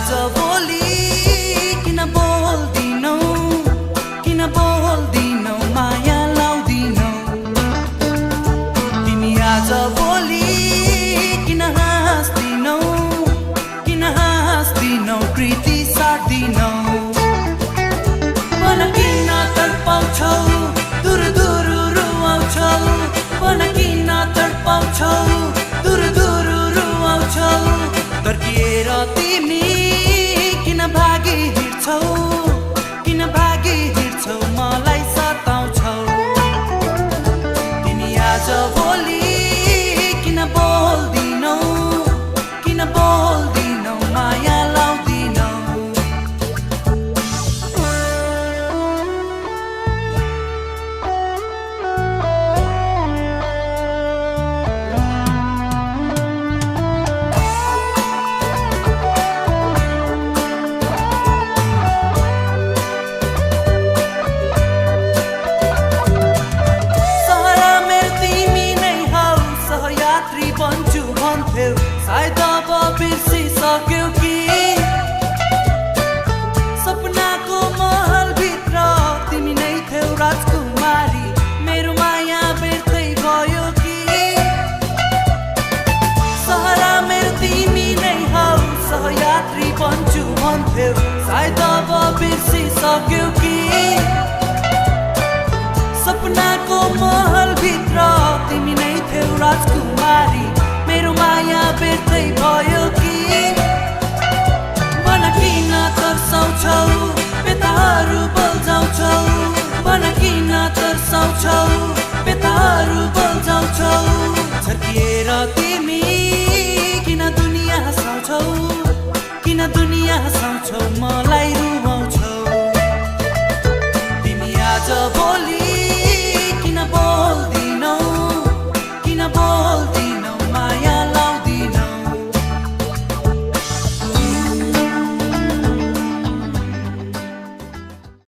आज भोलि किन बोल्दिनौ माया लाउँदिनौ तिमी आज भोलि किन हाँस्दिनौ प्रीति सार्दिनौ मन किन तडपाउँछौ दूर दूर रुवाउँछौ मन किन तडपाउँछौ दूर दूर रुवाउँछौ तर्किएर तिमी किन भागी हिँड्छौ मलाई सताउँछौ तिमी आज भोलि किन बोल्दिनौ माया लाउँदिनौ बन्छु भन्थ्यौ सायद अब बिर्सिसक्यौ कि सपनाको महलभित्र तिमी नै थियौ राजकुमारी मेरो माया बेर्तै भयो कि सहरा मेरो तिमी नै हौ सहयात्री बन्छु भन्थ्यौ सायद अब बिर्सिसक्यौ कि सपनाको महलभित्र तिमी नै थियौ राजकुमारी मेरो माया बेर्तै भयो कि